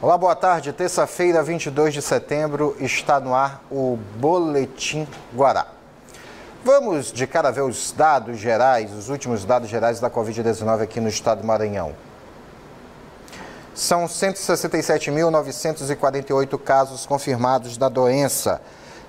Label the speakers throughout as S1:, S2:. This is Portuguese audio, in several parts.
S1: Olá, boa tarde. Terça-feira, 22 de setembro, está no ar o Boletim Guará. Vamos de cara ver os dados gerais, os últimos dados gerais da Covid-19 aqui no estado do Maranhão. São 167.948 casos confirmados da doença.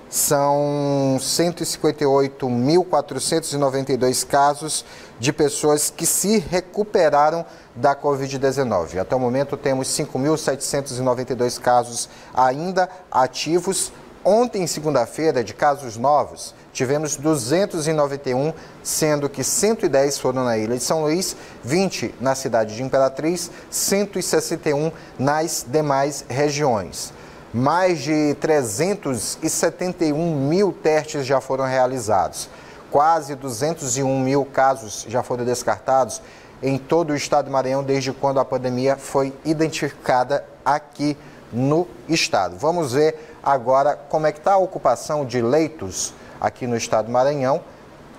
S1: São 158.492 casos de pessoas que se recuperaram da Covid-19. Até o momento temos 5.792 casos ainda ativos. Ontem, segunda-feira, de casos novos, tivemos 291, sendo que 110 foram na Ilha de São Luís, 20 na cidade de Imperatriz, 161 nas demais regiões. Mais de 371 mil testes já foram realizados. Quase 201 mil casos já foram descartados em todo o estado do Maranhão desde quando a pandemia foi identificada aqui no estado. Vamos ver agora como é que está a ocupação de leitos aqui no estado do Maranhão.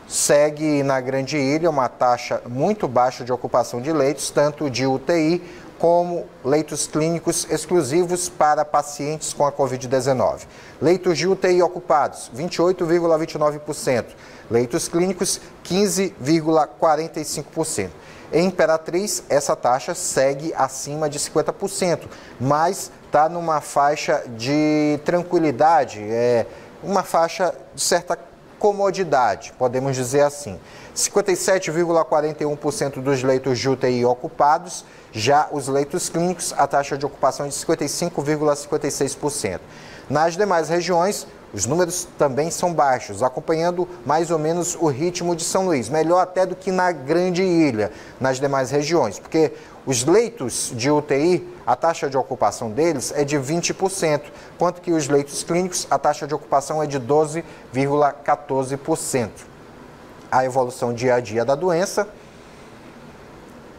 S1: Segue na Grande Ilha uma taxa muito baixa de ocupação de leitos, tanto de UTI como leitos clínicos exclusivos para pacientes com a Covid-19. Leitos de UTI ocupados, 28,29%. Leitos clínicos, 15,45%. Em Imperatriz, essa taxa segue acima de 50%, mas está numa faixa de tranquilidade, uma faixa de certa comodidade, podemos dizer assim. 57,41% dos leitos de UTI ocupados, já os leitos clínicos, a taxa de ocupação é de 55,56%. Nas demais regiões, os números também são baixos, acompanhando mais ou menos o ritmo de São Luís, melhor até do que na Grande Ilha, nas demais regiões, porque os leitos de UTI, a taxa de ocupação deles é de 20%, enquanto que os leitos clínicos, a taxa de ocupação é de 12,14%. A evolução dia a dia da doença,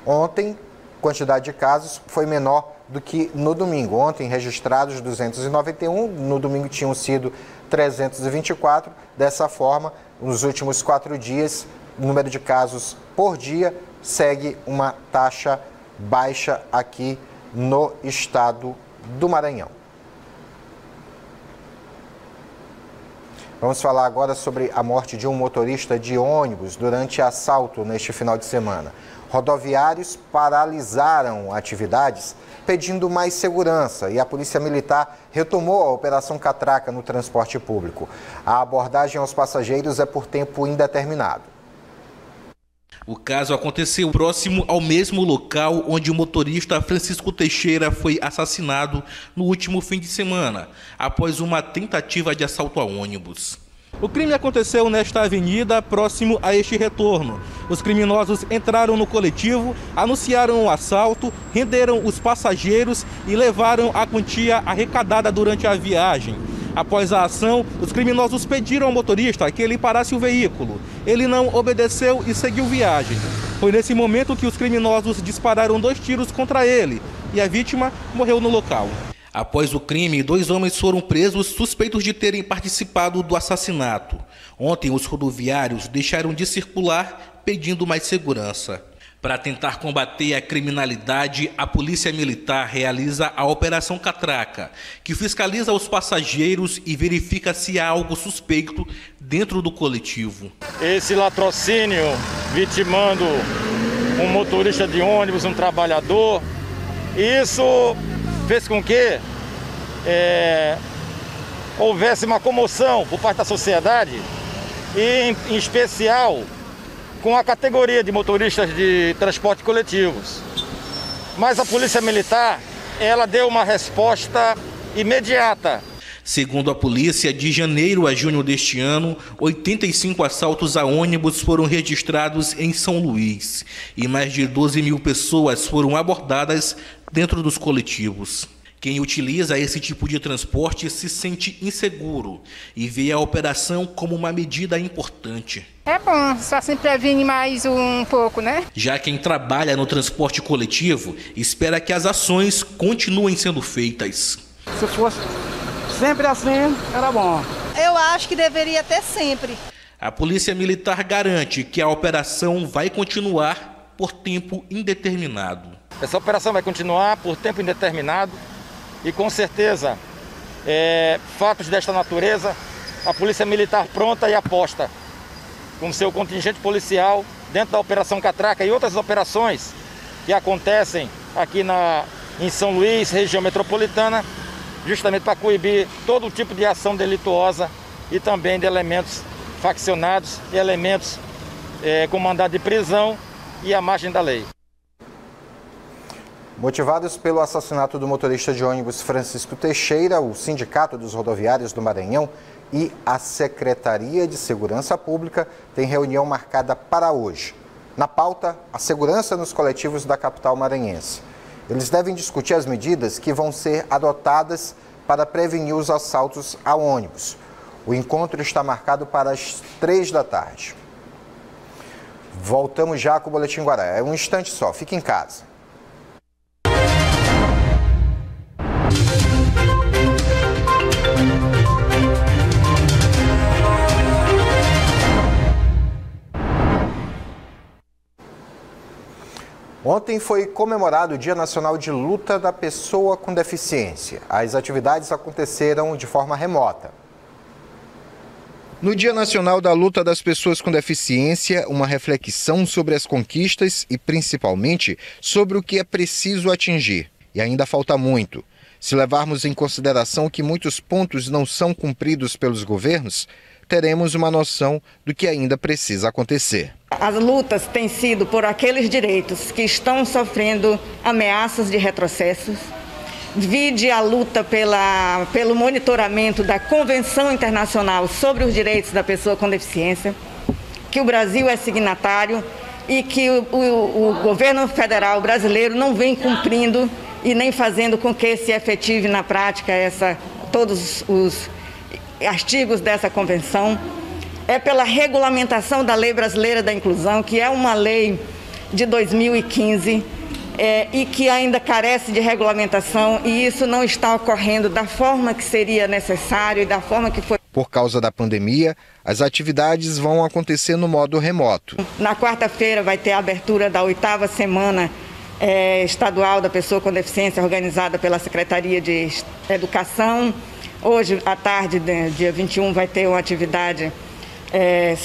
S1: ontem, quantidade de casos foi menor do que no domingo. Ontem registrados 291, no domingo tinham sido 324. Dessa forma, nos últimos 4 dias, o número de casos por dia segue uma taxa baixa aqui no estado do Maranhão. Vamos falar agora sobre a morte de um motorista de ônibus durante assalto neste final de semana. Rodoviários paralisaram atividades pedindo mais segurança e a Polícia Militar retomou a Operação Catraca no transporte público. A abordagem aos passageiros é por tempo indeterminado.
S2: O caso aconteceu próximo ao mesmo local onde o motorista Francisco Teixeira foi assassinado no último fim de semana, após uma tentativa de assalto a ônibus. O crime aconteceu nesta avenida, próximo a este retorno. Os criminosos entraram no coletivo, anunciaram o assalto, renderam os passageiros e levaram a quantia arrecadada durante a viagem. Após a ação, os criminosos pediram ao motorista que ele parasse o veículo. Ele não obedeceu e seguiu viagem. Foi nesse momento que os criminosos dispararam 2 tiros contra ele e a vítima morreu no local. Após o crime, 2 homens foram presos suspeitos de terem participado do assassinato. Ontem, os rodoviários deixaram de circular pedindo mais segurança. Para tentar combater a criminalidade, a Polícia Militar realiza a Operação Catraca, que fiscaliza os passageiros e verifica se há algo suspeito dentro do coletivo.
S3: Esse latrocínio vitimando um motorista de ônibus, um trabalhador, isso fez com que houvesse uma comoção por parte da sociedade e, em especial, com a categoria de motoristas de transporte coletivos. Mas a Polícia Militar, ela deu uma resposta imediata.
S2: Segundo a polícia, de janeiro a junho deste ano, 85 assaltos a ônibus foram registrados em São Luís e mais de 12 mil pessoas foram abordadas dentro dos coletivos. Quem utiliza esse tipo de transporte se sente inseguro e vê a operação como uma medida importante.
S4: É bom, só se previne mais um pouco, né?
S2: Já quem trabalha no transporte coletivo espera que as ações continuem sendo feitas.
S5: Se fosse sempre assim, era bom.
S6: Eu acho que deveria ter sempre.
S2: A Polícia Militar garante que a operação vai continuar por tempo indeterminado.
S3: Essa operação vai continuar por tempo indeterminado E com certeza, fatos desta natureza, a Polícia Militar pronta e aposta com seu contingente policial dentro da Operação Catraca e outras operações que acontecem aqui em São Luís, região metropolitana, justamente para coibir todo tipo de ação delituosa e também de elementos faccionados e elementos com mandado de prisão e à margem da lei.
S1: Motivados pelo assassinato do motorista de ônibus Francisco Teixeira, o Sindicato dos Rodoviários do Maranhão e a Secretaria de Segurança Pública têm reunião marcada para hoje. Na pauta, a segurança nos coletivos da capital maranhense. Eles devem discutir as medidas que vão ser adotadas para prevenir os assaltos a ônibus. O encontro está marcado para as 3 da tarde. Voltamos já com o Boletim Guará. É um instante só, fique em casa. Ontem foi comemorado o Dia Nacional de Luta da Pessoa com Deficiência. As atividades aconteceram de forma remota. No Dia Nacional da Luta das Pessoas com Deficiência, uma reflexão sobre as conquistas e, principalmente, sobre o que é preciso atingir. E ainda falta muito. Se levarmos em consideração que muitos pontos não são cumpridos pelos governos, teremos uma noção do que ainda precisa acontecer.
S7: As lutas têm sido por aqueles direitos que estão sofrendo ameaças de retrocessos. Vide a luta pelo monitoramento da Convenção Internacional sobre os Direitos da Pessoa com Deficiência, que o Brasil é signatário e que o governo federal brasileiro não vem cumprindo e nem fazendo com que se efetive na prática todos os artigos dessa convenção. É pela regulamentação da Lei Brasileira da Inclusão, que é uma lei de 2015 e que ainda carece de regulamentação, e isso não está ocorrendo da forma que seria necessário e da forma que foi.
S1: Por causa da pandemia, as atividades vão acontecer no modo remoto.
S7: Na quarta-feira vai ter a abertura da 8ª Semana Estadual da Pessoa com Deficiência, organizada pela Secretaria de Educação. Hoje, à tarde, dia 21, vai ter uma atividade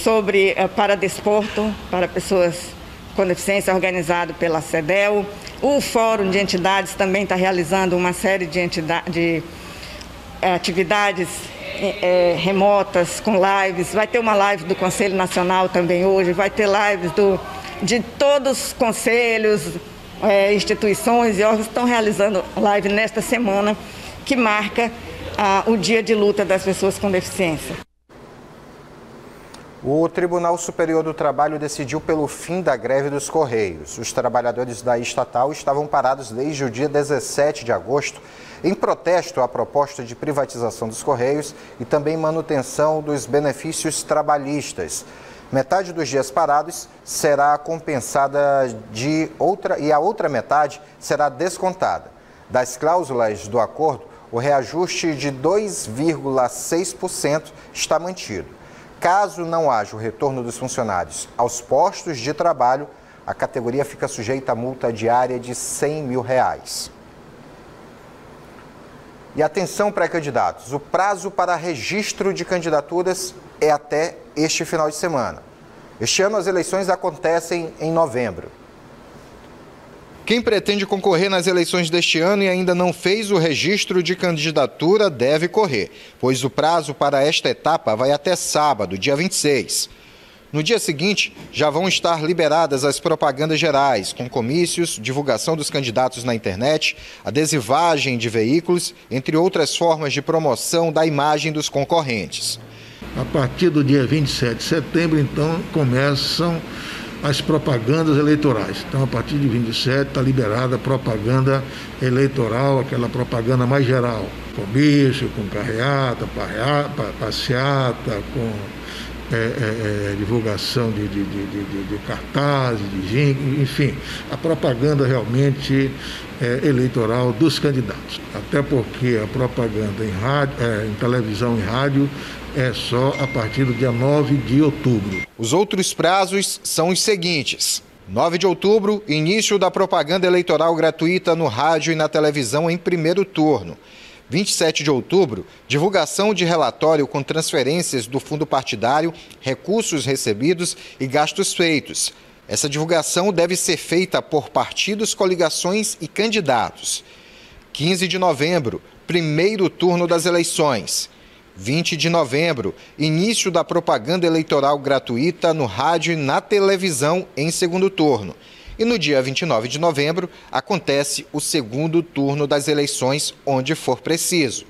S7: sobre paradesporto para pessoas com deficiência, organizado pela CEDEL. O Fórum de Entidades também está realizando uma série de atividades remotas, com lives. Vai ter uma live do Conselho Nacional também hoje, vai ter lives de todos os conselhos, instituições e órgãos que estão realizando live nesta semana, que marca o Dia de Luta das Pessoas com Deficiência.
S1: O Tribunal Superior do Trabalho decidiu pelo fim da greve dos Correios. Os trabalhadores da estatal estavam parados desde o dia 17 de agosto em protesto à proposta de privatização dos Correios e também manutenção dos benefícios trabalhistas. Metade dos dias parados será compensada e a outra metade será descontada. Das cláusulas do acordo, o reajuste de 2,6% está mantido. Caso não haja o retorno dos funcionários aos postos de trabalho, a categoria fica sujeita a multa diária de R$100 mil. E atenção, pré-candidatos, o prazo para registro de candidaturas é até este final de semana. Este ano as eleições acontecem em novembro. Quem pretende concorrer nas eleições deste ano e ainda não fez o registro de candidatura deve correr, pois o prazo para esta etapa vai até sábado, dia 26. No dia seguinte, já vão estar liberadas as propagandas gerais, com comícios, divulgação dos candidatos na internet, adesivagem de veículos, entre outras formas de promoção da imagem dos concorrentes.
S8: A partir do dia 27 de setembro, então, começam as propagandas eleitorais. Então, a partir de 27 está liberada a propaganda eleitoral, aquela propaganda mais geral. Comício, com carreata, passeata, com divulgação de cartazes, de jingle, enfim, a propaganda realmente eleitoral dos candidatos. Até porque a propaganda em televisão e rádio é só a partir do dia 9 de outubro.
S1: Os outros prazos são os seguintes. 9 de outubro, início da propaganda eleitoral gratuita no rádio e na televisão em primeiro turno. 27 de outubro, divulgação de relatório com transferências do fundo partidário, recursos recebidos e gastos feitos. Essa divulgação deve ser feita por partidos, coligações e candidatos. 15 de novembro, primeiro turno das eleições. 20 de novembro, início da propaganda eleitoral gratuita no rádio e na televisão em segundo turno. E no dia 29 de novembro, acontece o segundo turno das eleições, onde for preciso.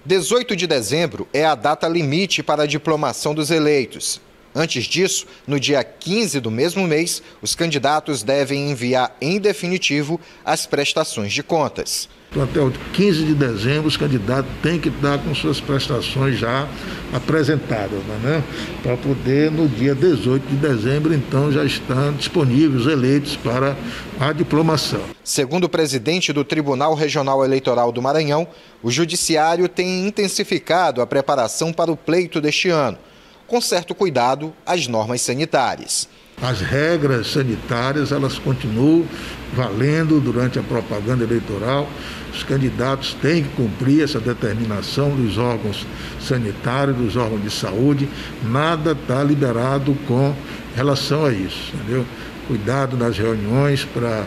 S1: 18 de dezembro é a data limite para a diplomação dos eleitos. Antes disso, no dia 15 do mesmo mês, os candidatos devem enviar em definitivo as prestações de contas.
S8: Então, até o 15 de dezembro, os candidatos têm que estar com suas prestações já apresentadas, né? Para poder, no dia 18 de dezembro, então, já estão disponíveis os eleitos para a diplomação.
S1: Segundo o presidente do Tribunal Regional Eleitoral do Maranhão, o Judiciário tem intensificado a preparação para o pleito deste ano, com certo cuidado às normas sanitárias.
S8: As regras sanitárias, elas continuam valendo durante a propaganda eleitoral. Os candidatos têm que cumprir essa determinação dos órgãos sanitários, dos órgãos de saúde. Nada está liberado com relação a isso, entendeu? Cuidado nas reuniões para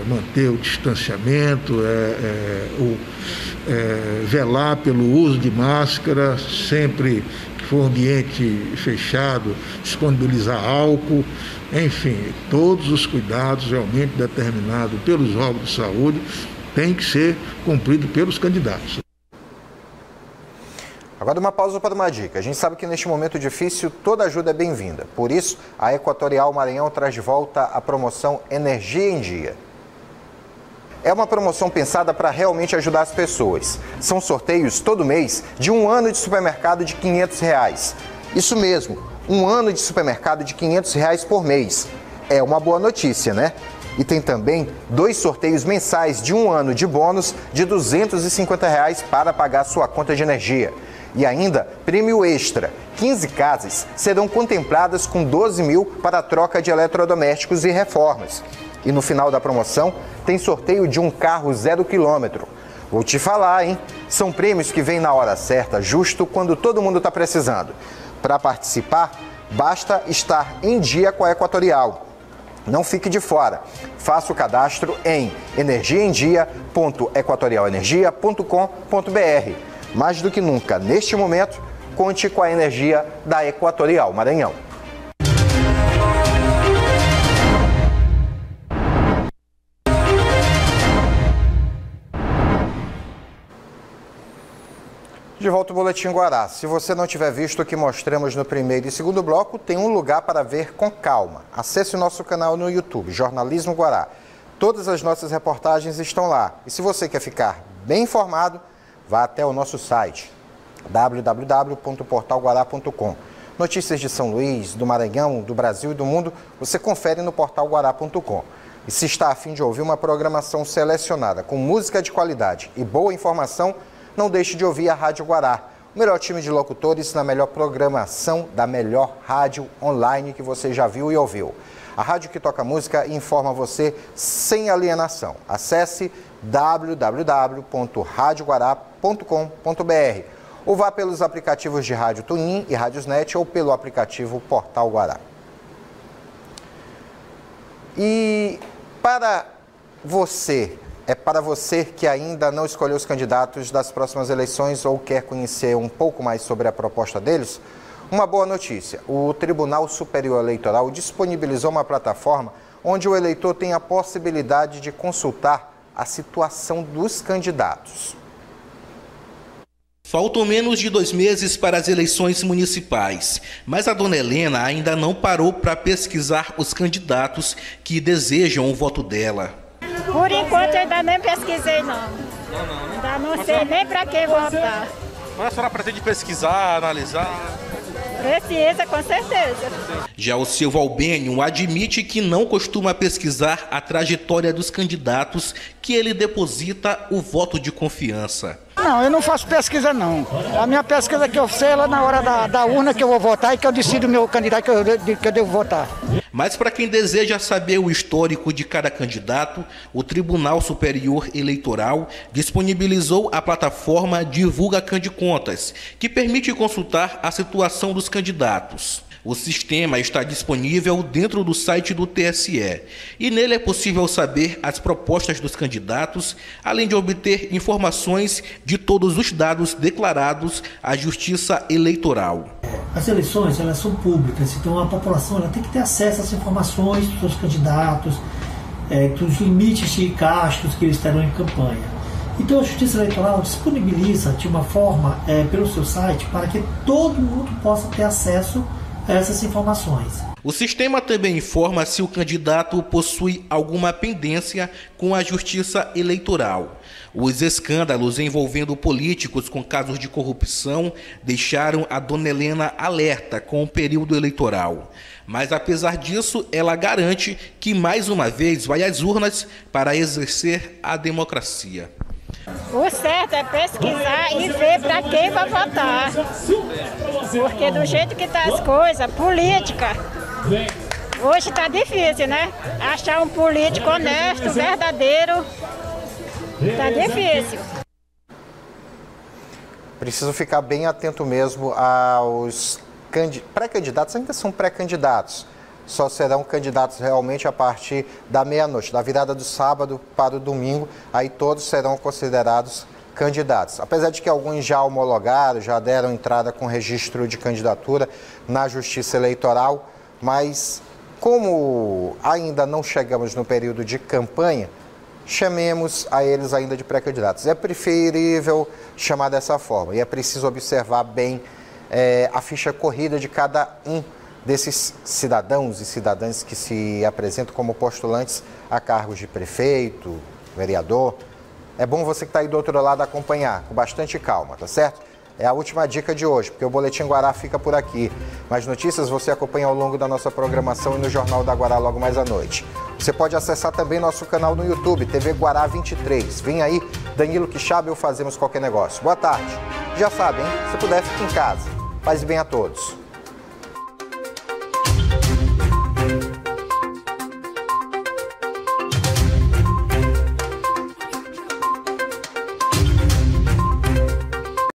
S8: manter o distanciamento, velar pelo uso de máscara, sempre que for um ambiente fechado, disponibilizar álcool, enfim, todos os cuidados realmente determinados pelos órgãos de saúde têm que ser cumpridos pelos candidatos.
S1: Agora uma pausa para uma dica. A gente sabe que neste momento difícil toda ajuda é bem-vinda. Por isso, a Equatorial Maranhão traz de volta a promoção Energia em Dia. É uma promoção pensada para realmente ajudar as pessoas. São sorteios todo mês de um ano de supermercado de R$500. Isso mesmo, um ano de supermercado de R$500 por mês. É uma boa notícia, né? E tem também 2 sorteios mensais de um ano de bônus de R$250 para pagar sua conta de energia. E ainda, prêmio extra, 15 casas serão contempladas com 12 mil para a troca de eletrodomésticos e reformas. E no final da promoção, tem sorteio de um carro 0 km. Vou te falar, hein? São prêmios que vêm na hora certa, justo quando todo mundo está precisando. Para participar, basta estar em dia com a Equatorial. Não fique de fora. Faça o cadastro em energiaemdia.equatorialenergia.com.br. Mais do que nunca, neste momento, conte com a energia da Equatorial Maranhão. De volta ao Boletim Guará. Se você não tiver visto o que mostramos no primeiro e segundo bloco, tem um lugar para ver com calma. Acesse o nosso canal no YouTube, Jornalismo Guará. Todas as nossas reportagens estão lá. E se você quer ficar bem informado, vá até o nosso site, www.portalguará.com. Notícias de São Luís, do Maranhão, do Brasil e do mundo, você confere no portalguará.com. E se está a fim de ouvir uma programação selecionada com música de qualidade e boa informação, não deixe de ouvir a Rádio Guará, o melhor time de locutores na melhor programação da melhor rádio online que você já viu e ouviu. A rádio que toca música e informa você sem alienação. Acesse www.radioguará.com.br ou vá pelos aplicativos de Rádio Tunin e Rádiosnet ou pelo aplicativo Portal Guará. E para você que ainda não escolheu os candidatos das próximas eleições ou quer conhecer um pouco mais sobre a proposta deles, uma boa notícia. O Tribunal Superior Eleitoral disponibilizou uma plataforma onde o eleitor tem a possibilidade de consultar a situação dos candidatos.
S2: Faltam menos de 2 meses para as eleições municipais, mas a dona Helena ainda não parou para pesquisar os candidatos que desejam o voto dela.
S9: Por enquanto eu ainda nem pesquisei não. Ainda não sei nem para que votar.
S10: Mas a senhora pretende pesquisar, analisar?
S9: Precisa, com certeza.
S2: Já o seu Valbênio admite que não costuma pesquisar a trajetória dos candidatos que ele deposita o voto de confiança.
S5: Não, eu não faço pesquisa não. A minha pesquisa que eu sei é lá na hora da urna que eu vou votar e que eu decido o meu candidato que eu devo votar.
S2: Mas para quem deseja saber o histórico de cada candidato, o Tribunal Superior Eleitoral disponibilizou a plataforma Divulga Candicontas, que permite consultar a situação dos candidatos. O sistema está disponível dentro do site do TSE e nele é possível saber as propostas dos candidatos, além de obter informações de todos os dados declarados à Justiça Eleitoral.
S11: As eleições, elas são públicas, então a população ela tem que ter acesso às informações dos seus candidatos, dos limites de gastos que eles terão em campanha. Então a Justiça Eleitoral disponibiliza de uma forma pelo seu site para que todo mundo possa ter acesso essas informações.
S2: O sistema também informa se o candidato possui alguma pendência com a Justiça Eleitoral. Os escândalos envolvendo políticos com casos de corrupção deixaram a dona Helena alerta com o período eleitoral. Mas, apesar disso, ela garante que, mais uma vez, vai às urnas para exercer a democracia.
S9: O certo é pesquisar e ver para quem vai votar. Porque do jeito que estão as coisas, política, hoje está difícil, né? Achar um político honesto, verdadeiro, está difícil.
S1: Preciso ficar bem atento mesmo aos pré-candidatos, ainda são pré-candidatos. Só serão candidatos realmente a partir da meia-noite, da virada do sábado para o domingo, aí todos serão considerados candidatos. Apesar de que alguns já homologaram, já deram entrada com registro de candidatura na Justiça Eleitoral, mas como ainda não chegamos no período de campanha, chamemos a eles ainda de pré-candidatos. É preferível chamar dessa forma e é preciso observar bem a ficha corrida de cada um desses cidadãos e cidadãs que se apresentam como postulantes a cargos de prefeito, vereador. É bom você que está aí do outro lado acompanhar com bastante calma, tá certo? É a última dica de hoje, porque o Boletim Guará fica por aqui. Mais notícias você acompanha ao longo da nossa programação e no Jornal da Guará logo mais à noite. Você pode acessar também nosso canal no YouTube, TV Guará 23. Vem aí, Danilo Quixaba e eu Fazemos Qualquer Negócio. Boa tarde. Já sabe, hein? Se puder, fique em casa. Paz e bem a todos.